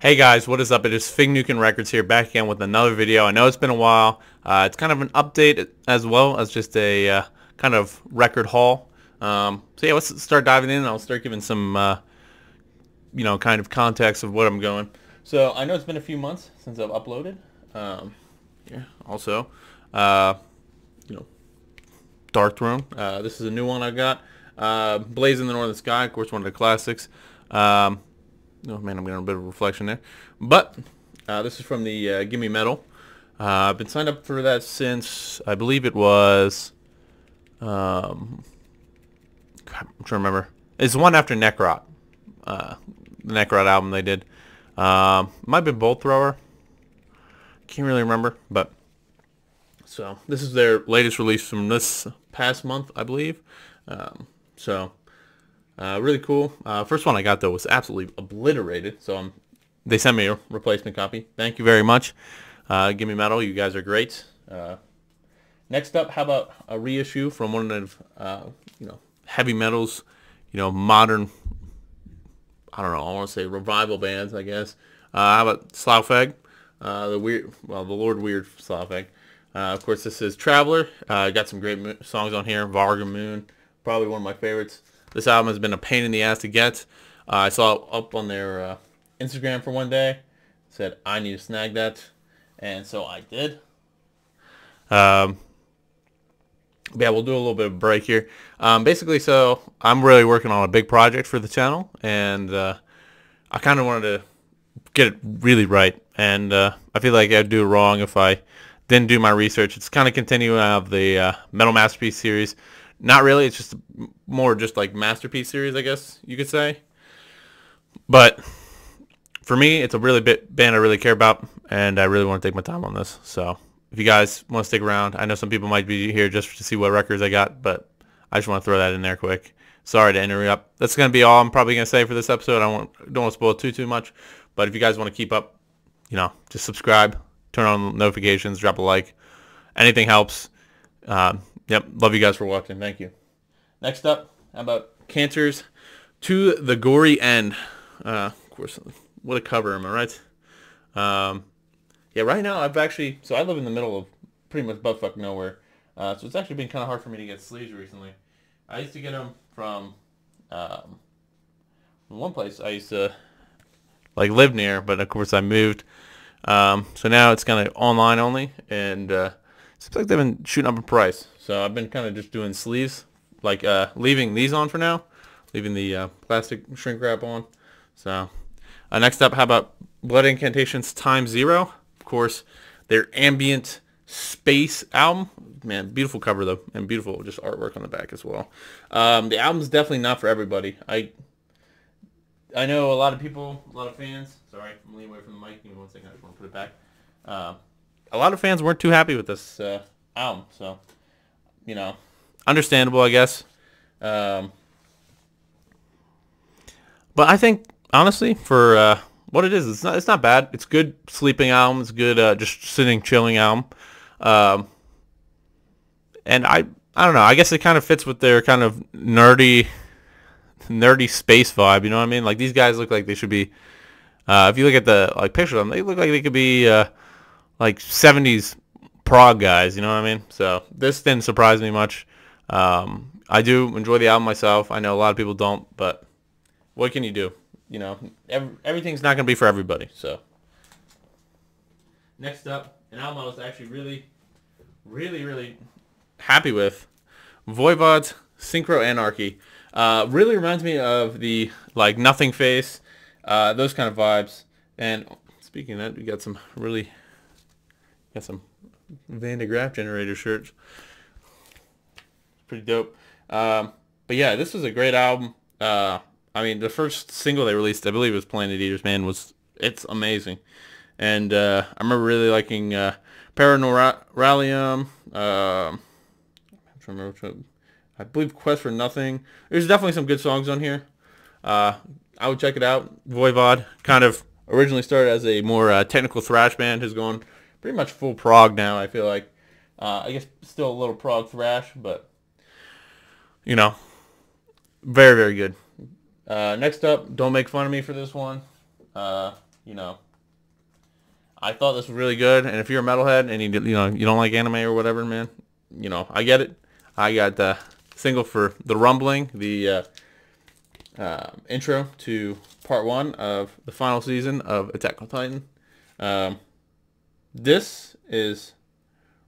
Hey guys, what is up? It is Fig Nukin Records here, back again with another video. I know it's been a while. It's kind of an update as well as just a kind of record haul. So yeah, let's start diving in. And I'll start giving some, kind of context of what I'm going. So I know it's been a few months since I've uploaded. Yeah. Also, uh, you know, Dark Throne. This is a new one I got. Blaze in the Northern Sky, of course, one of the classics. Oh man, I'm getting a bit of reflection there. But this is from the Gimme Metal. I've been signed up for that since I believe it was. God, I'm trying to remember. It's the one after Necrot. The Necrot album they did. Might have been Bolt Thrower. Can't really remember, but so this is their latest release from this past month, I believe. So. Really cool. First one I got though was absolutely obliterated, so they sent me a replacement copy. Thank you very much. Gimme Metal, you guys are great. Next up, how about a reissue from one of heavy metal's modern, I don't know, I want to say revival bands, I guess. How about Slough-Feg? The Lord Weird Slough-Feg. Of course, this is Traveler. Got some great songs on here. Varga Moon, probably one of my favorites. This album has been a pain in the ass to get. I saw it up on their Instagram for one day. Said, I need to snag that. And so I did. Yeah, we'll do a little bit of a break here. Basically, so I'm really working on a big project for the channel. And I kind of wanted to get it really right. And I feel like I'd do it wrong if I didn't do my research. It's kind of continuing of the Metal Masterpiece series. Not really. It's just more just like masterpiece series, I guess you could say. But for me, it's a really band I really care about, and I really want to take my time on this. So if you guys want to stick around, I know some people might be here just to see what records I got, but I just want to throw that in there quick. Sorry to interrupt. That's going to be all I'm probably going to say for this episode. I don't want to spoil too much, but if you guys want to keep up, just subscribe, turn on notifications, drop a like. Anything helps. Yep, love you guys for watching. Thank you. Next up, how about Cancer's To the Gory End. Of course, what a cover, am I right? Yeah, right now I live in the middle of pretty much buttfuck nowhere. So it's actually been kind of hard for me to get sleeves recently. I used to get them from one place I used to live near, but of course I moved. So now it's kind of online only, and seems like they've been shooting up in price. So I've been kind of just doing sleeves, leaving these on for now, leaving the plastic shrink wrap on. So next up, how about Blood Incantations Time Zero? Of course, their ambient space album. Man, beautiful cover though, and beautiful just artwork on the back as well. The album's definitely not for everybody. I know a lot of people, a lot of fans. Sorry, I'm leaning away from the mic. Give me one second. I just want to put it back. A lot of fans weren't too happy with this album, so understandable, I guess. But I think honestly, for what it is, it's not bad. It's good sleeping album. It's good just sitting chilling album. And I don't know. I guess it kind of fits with their kind of nerdy space vibe. You know what I mean? Like these guys look like they should be. If you look at the picture of them, they look like they could be 70s prog guys, you know what I mean? So this didn't surprise me much. I do enjoy the album myself. I know a lot of people don't, but what can you do? Everything's not going to be for everybody. So next up, an album I was actually really, really, really happy with, Voivod's Synchro Anarchy. Really reminds me of the Nothing Face, those kind of vibes. And speaking of that, we got some Van de Graaff Generator shirts. Pretty dope. But yeah, this was a great album. I mean, the first single they released, I believe it was Planet Eaters, man, it's amazing. And I remember really liking Paranoralium. I'm trying to remember which one. I believe Quest for Nothing. There's definitely some good songs on here. I would check it out. Voivod kind of originally started as a more technical thrash band, has gone pretty much full prog now, I feel like. I guess still a little prog thrash, but very, very good. Next up, don't make fun of me for this one. you know, I thought this was really good. And if you're a metalhead and you don't like anime or whatever, man, I get it. I got the single for The Rumbling, the intro to part 1 of the final season of Attack on Titan. This is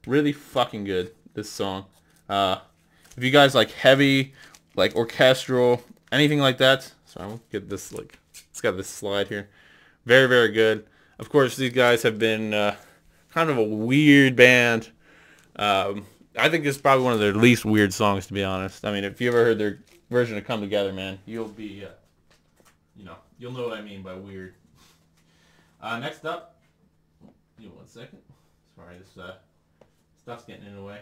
really fucking good, this song. If you guys like heavy, like orchestral, anything like that, so I'll get this, like, it's got this slide here. Very, very good. Of course, these guys have been kind of a weird band. I think this is probably one of their least weird songs, to be honest. I mean, if you ever heard their version of Come Together, man, you'll be, you'll know what I mean by weird. Next up, give me 1 second. Sorry, this stuff's getting in the way.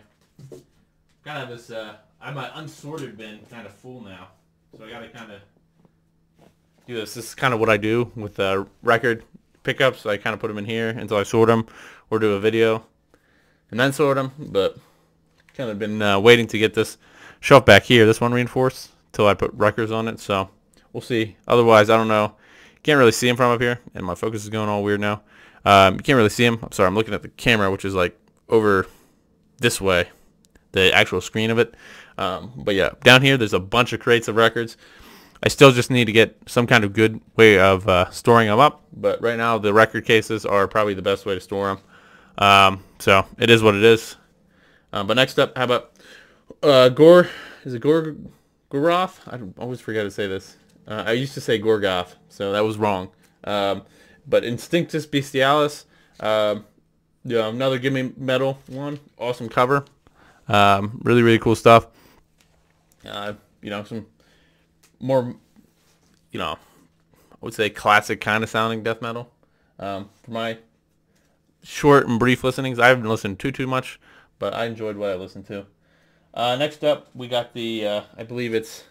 Kind of this, I have my unsorted bin kind of full now, so I gotta kind of do this. This is kind of what I do with record pickups. I kind of put them in here until I sort them, or do a video, and then sort them. But kind of been waiting to get this shelf back here, this one reinforced, till I put records on it. So we'll see. Otherwise, I don't know. Can't really see them from up here, and my focus is going all weird now. You can't really see them. I'm sorry. I'm looking at the camera, which is like over this way, the actual screen of it. But yeah, down here there's a bunch of crates of records. I still just need to get some kind of good way of storing them up, but right now the record cases are probably the best way to store them. So it is what it is. But next up, how about Gorgoth? I always forget to say this. I used to say Gorgoth, so that was wrong. But Instinctus Bestialis, another Give Me Metal one, awesome cover. Really, really cool stuff. Some more, I would say classic kind of sounding death metal. For my short and brief listenings, I haven't listened too much, but I enjoyed what I listened to. Next up, we got the, I believe it's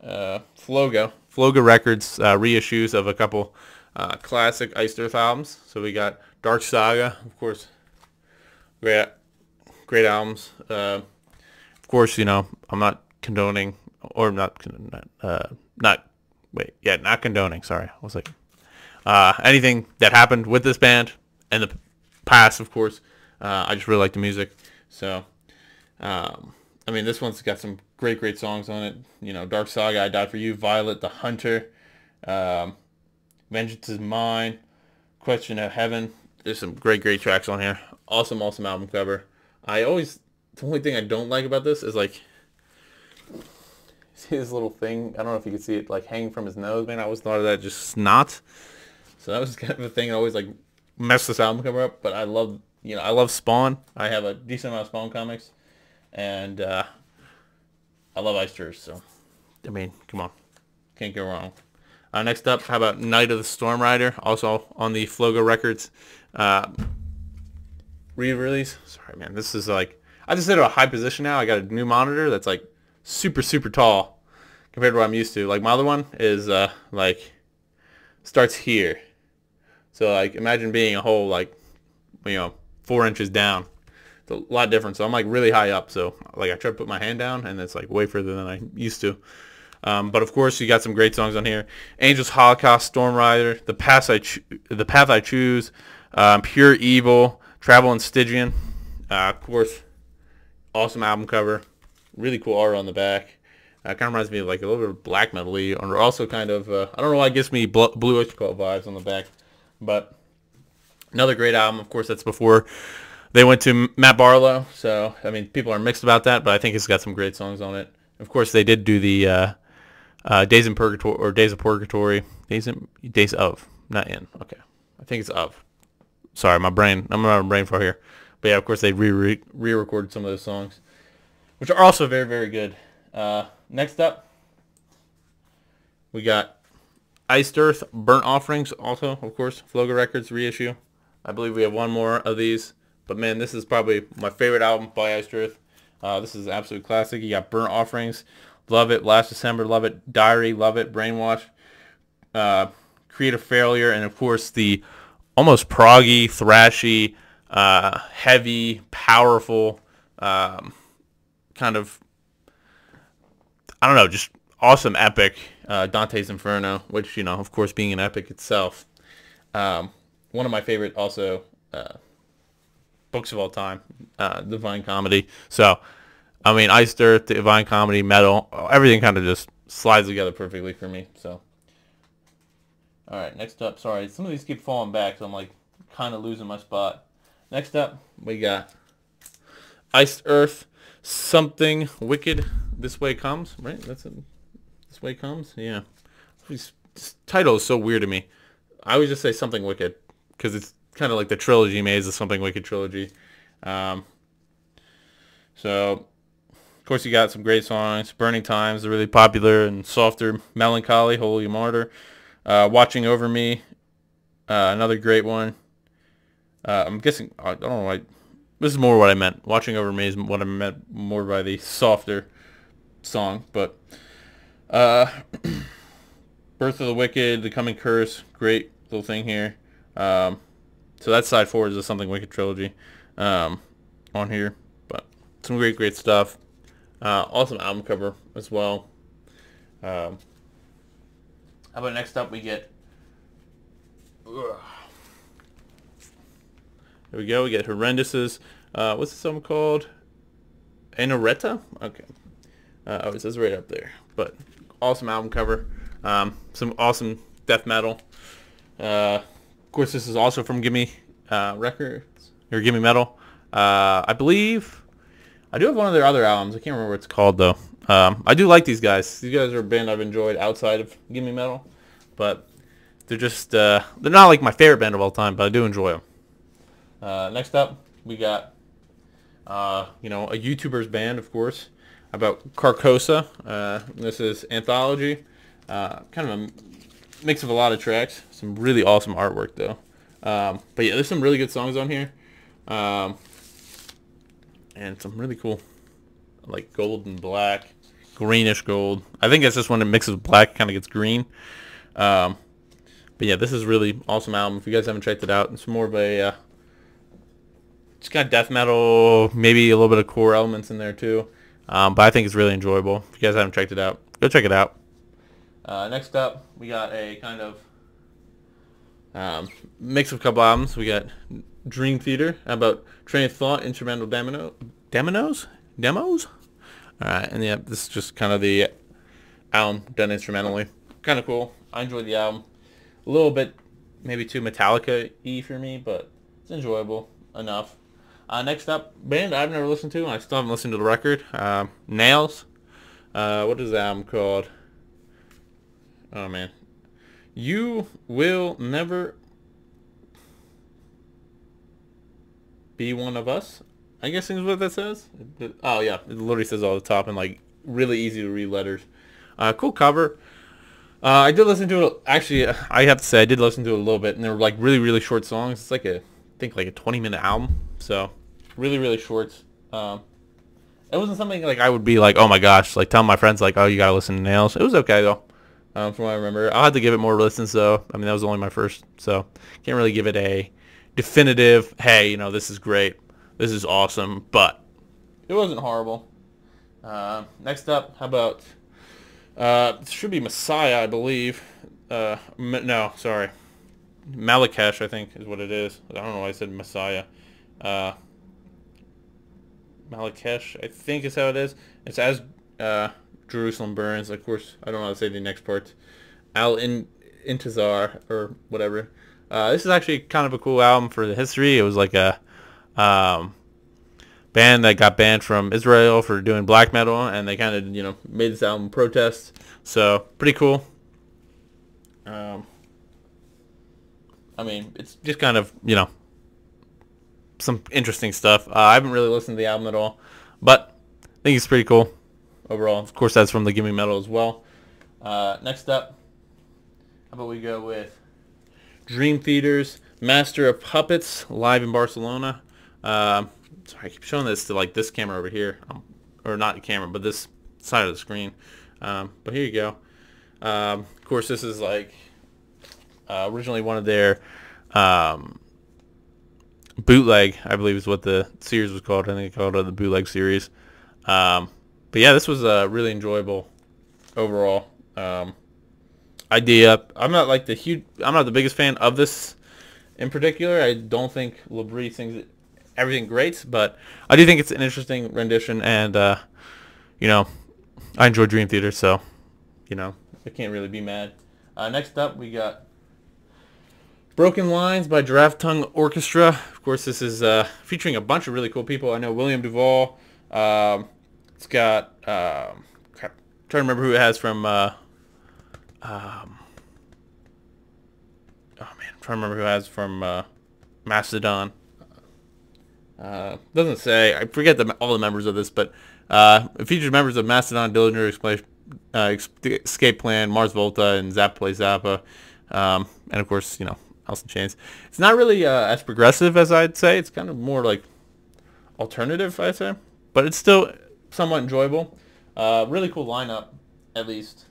Floga Records reissues of a couple classic Iced Earth albums. So we got Dark Saga, of course, great albums. Of course, I'm not condoning, or not condoning. Sorry, I was like anything that happened with this band in the past. Of course, I just really like the music. So, I mean, this one's got some great songs on it. Dark Saga, I Died for You, Violet, The Hunter, Vengeance is Mine, Question of Heaven. There's some great tracks on here. Awesome album cover. The only thing I don't like about this is, like, see this little thing? I don't know if you can see it, like, hanging from his nose, man. I always thought of that just snot. So that was kind of a thing that always, like, messed this album cover up. But I love Spawn. I have a decent amount of Spawn comics. And I love Iced Earth, so, I mean, come on. Can't go wrong. Next up, how about Night of the Storm Rider? Also on the Floga Records re-release. Sorry, man. This is like, I just hit a high position now. I got a new monitor that's like super tall compared to what I'm used to. Like my other one is like starts here. So like imagine being a whole like 4 inches down. It's a lot different. So I'm like really high up. So like I try to put my hand down and it's like way further than I used to. But of course you got some great songs on here. Angels Holocaust, Storm Rider, The Path I Choose, Pure Evil, Travel and Stygian. Of course, awesome album cover. Really cool art on the back. Kind of reminds me of like a little bit of black metal-y, or also kind of, I don't know why it gives me Blue Oyster Cult vibes on the back. But another great album. Of course, that's before they went to Matt Barlow. So, I mean, people are mixed about that, but I think it's got some great songs on it. Of course, they did do the Days in Purgatory, or Days of Purgatory. Days of, not in. Okay. I think it's of. Sorry, I'm not a brain fart here. But yeah, of course, they re-recorded some of those songs, which are also very, very good. Next up, we got Iced Earth, Burnt Offerings, also, of course, Floga Records reissue. I believe we have one more of these. But man, this is probably my favorite album by Iced Earth. This is an absolute classic. You got Burnt Offerings, love it. Last December, love it. Diary, love it. Brainwash, Creative Failure, and of course the almost proggy, thrashy, heavy, powerful, kind of, I don't know, just awesome epic, Dante's Inferno, which, of course, being an epic itself. One of my favorite also books of all time, Divine Comedy. So, I mean, Iced Earth, Divine Comedy, Metal, everything kind of just slides together perfectly for me. So, all right, next up. Sorry, some of these keep falling back, so I'm like kind of losing my spot. Next up, we got Iced Earth, Something Wicked. This Way Comes, right? That's it. This Way Comes. Yeah. This title is so weird to me. I always just say Something Wicked because it's kind of like the trilogy made the Something Wicked trilogy. Um, so, of course, you got some great songs. Burning Times, are really popular and softer. Melancholy, Holy Martyr. Watching Over Me, another great one. I'm guessing, I don't know why. This is more what I meant. Watching Over Me is what I meant more by the softer song. But Birth of the Wicked, The Coming Curse, great little thing here. So that's side 4 is the Something Wicked trilogy on here. But some great stuff. Awesome album cover as well. How about next up we get... Here we go. We get Horrendous's... what's the song called? Anoretta? Okay. Oh, it says right up there. But awesome album cover. Some awesome death metal. Of course, this is also from Gimme Records, or Gimme Metal. I believe I do have one of their other albums. I can't remember what it's called though. I do like these guys. These guys are a band I've enjoyed outside of Gimme Metal, but they're just they're not like my favorite band of all time, but I do enjoy them. Next up, we got a YouTuber's band, of course, about Carcosa. This is Anthology. Kind of a mix of a lot of tracks. Some really awesome artwork though. But yeah, there's some really good songs on here. And some really cool, like gold and black, greenish gold. I think it's just when it mixes with black, kind of gets green. But yeah, this is really awesome album. If you guys haven't checked it out, it's more of a it's got death metal, maybe a little bit of core elements in there too. But I think it's really enjoyable. If you guys haven't checked it out, go check it out. Next up, we got a kind of mix of a couple albums. We got Dream Theater, about Train of Thought, instrumental demos. Alright, and yeah, this is just kind of the album done instrumentally. Kind of cool. I enjoyed the album. A little bit, maybe too Metallica-y for me, but it's enjoyable enough. Next up, band I've never listened to, and I still haven't listened to the record. Nails. What is the album called? Oh man. You Will Never Be One of Us, I guess is what that says. Oh yeah, it literally says all the top in like really easy to read letters. Cool cover. I did listen to it. Actually, I have to say I did listen to it a little bit, and they were like really short songs. It's like I think like a 20-minute album, so really short. It wasn't something like I would be like, oh my gosh, like telling my friends like, oh, you gotta listen to Nails. It was okay though. From what I remember, I'll have to give it more listens though. I mean, that was only my first, so can't really give it a definitive, hey, this is great, this is awesome, but it wasn't horrible. Next up, how about it should be Messiah, I believe. No, sorry, Malakesh, I think is what it is. I don't know why I said Messiah. Malakesh, I think is how it is. It's as Jerusalem Burns. Of course, I don't know how to say the next part. Intizar or whatever. This is actually kind of a cool album for the history. It was like a band that got banned from Israel for doing black metal, and they kind of made this album protest. So pretty cool. I mean, it's just kind of some interesting stuff. I haven't really listened to the album at all, but I think it's pretty cool overall. Of course, that's from the Gimme Metal as well. Next up, how about we go with Dream Theater's Master of Puppets, live in Barcelona. Sorry, I keep showing this to like this camera over here, or not the camera, but this side of the screen. But here you go. Of course, this is like originally one of their bootleg, I believe is what the series was called. I think they called it the bootleg series. But yeah, this was really enjoyable overall. Idea. I'm not the biggest fan of this in particular. I don't think Labrie sings everything great, but I do think it's an interesting rendition, and you know, I enjoy Dream Theater, so you know, I can't really be mad. Next up, we got Broken Lines by Giraffe Tongue Orchestra. Of course, this is featuring a bunch of really cool people. I know William Duvall. It's got crap, I'm trying to remember who it has from. Oh man, I'm trying to remember who it has from Mastodon. Doesn't say. I forget all the members of this, but it features members of Mastodon, Dillinger, Escape Plan, Mars Volta, and Zappa Play Zappa, and of course, you know, Alice in Chains. It's not really as progressive as I'd say. It's kind of more like alternative, I'd say, but it's still somewhat enjoyable. Really cool lineup, at least.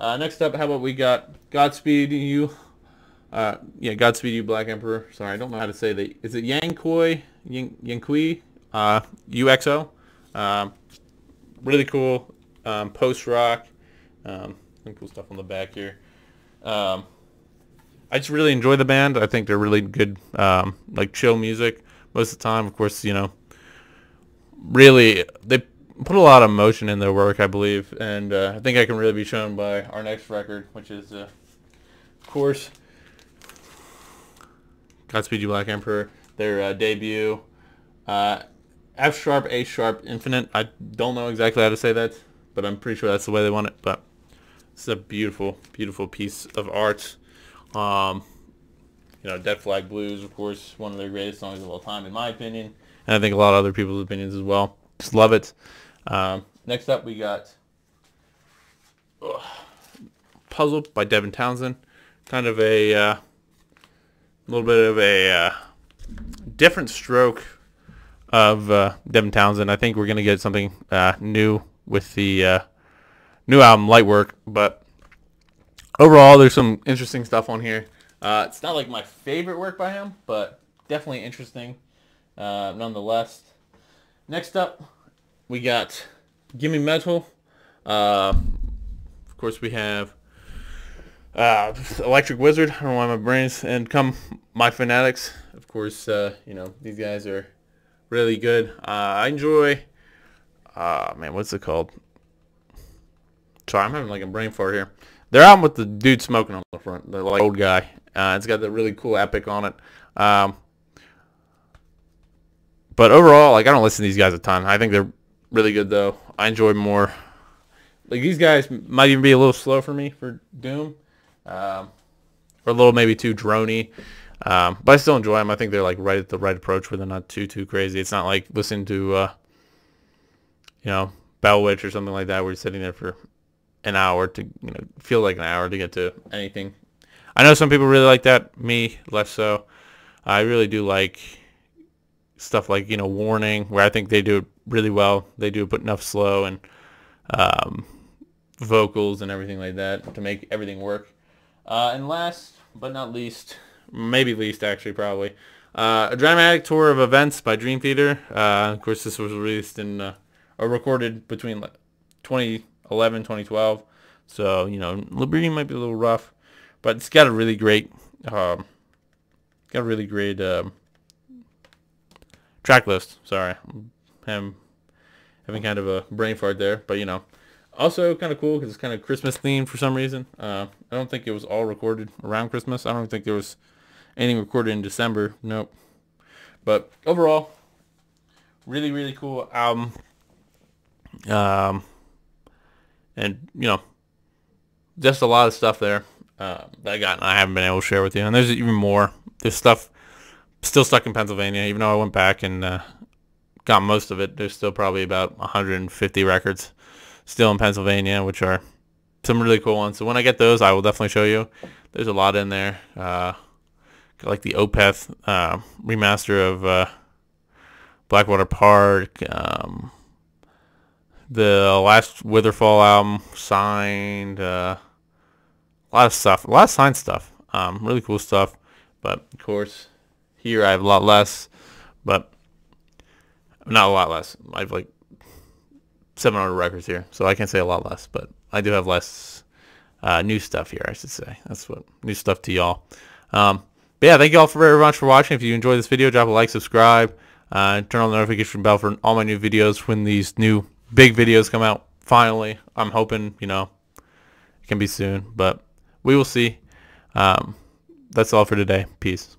Next up, how about we got Godspeed You? Yeah, Godspeed You, Black Emperor. Sorry, I don't know how to say that. Is it Yankui? UXO. Really cool post-rock. Some cool stuff on the back here. I just really enjoy the band. I think they're really good, like chill music most of the time. Of course, you know, really they put a lot of emotion in their work, I believe, and I think I can really be shown by our next record, which is, of course, Godspeed You, Black Emperor. Their debut, F sharp, A sharp, Infinite. I don't know exactly how to say that, but I'm pretty sure that's the way they want it. But it's a beautiful, beautiful piece of art. You know, Dead Flag Blues, of course, one of their greatest songs of all time, in my opinion, and I think a lot of other people's opinions as well. Just love it. Next up, we got Puzzle by Devin Townsend. Kind of a little bit of a different stroke of Devin Townsend. I think we're going to get something new with the new album, Lightwork, but overall, there's some interesting stuff on here. It's not like my favorite work by him, but definitely interesting nonetheless. Next up, we got Gimme Metal. Of course, we have Electric Wizard. I don't know why my brain's, and Come My Fanatics. Of course, you know, these guys are really good. I enjoy, man, what's it called? Sorry, I'm having like a brain fart here. They're out with the dude smoking on the front, the like old guy. It's got the really cool epic on it. But overall, like, I don't listen to these guys a ton. I think they're really good though. I enjoy more. Like, these guys might even be a little slow for me for Doom, or a little maybe too droney. But I still enjoy them. I think they're like right at the right approach where they're not too crazy. It's not like listening to you know, Bell Witch or something like that, where you're sitting there for an hour to, you know, feel like an hour to get to anything. I know some people really like that. Me, less so. I really do like stuff like, you know, Warning, where I think they do it really well. They do put enough slow and vocals and everything like that to make everything work. And last but not least, maybe least actually, probably, a dramatic tour of events by Dream Theater. Of course, this was released in or recorded between 2011, 2012. So, you know, Liberty might be a little rough, but it's got a really great, track list. Sorry, I'm having kind of a brain fart there, but you know, also kind of cool because it's kind of Christmas themed for some reason. I don't think it was all recorded around Christmas. I don't think there was anything recorded in December. Nope. But overall, really cool album. And you know, just a lot of stuff there that I haven't been able to share with you. And there's even more. There's stuff still stuck in Pennsylvania, even though I went back and got most of it. There's still probably about 150 records still in Pennsylvania, which are some really cool ones. So when I get those, I will definitely show you. There's a lot in there. Like the Opeth remaster of Blackwater Park, the last Witherfall album, Signed, a lot of stuff, a lot of signed stuff, really cool stuff. But of course, here I have a lot less, but not a lot less. I have like 700 records here, so I can't say a lot less, but I do have less new stuff here, I should say. That's what, new stuff to y'all. But But yeah, thank you all very much for watching. If you enjoyed this video, drop a like, subscribe, turn on the notification bell for all my new videos when these new big videos come out. Finally, I'm hoping, it can be soon, but we will see. That's all for today. Peace.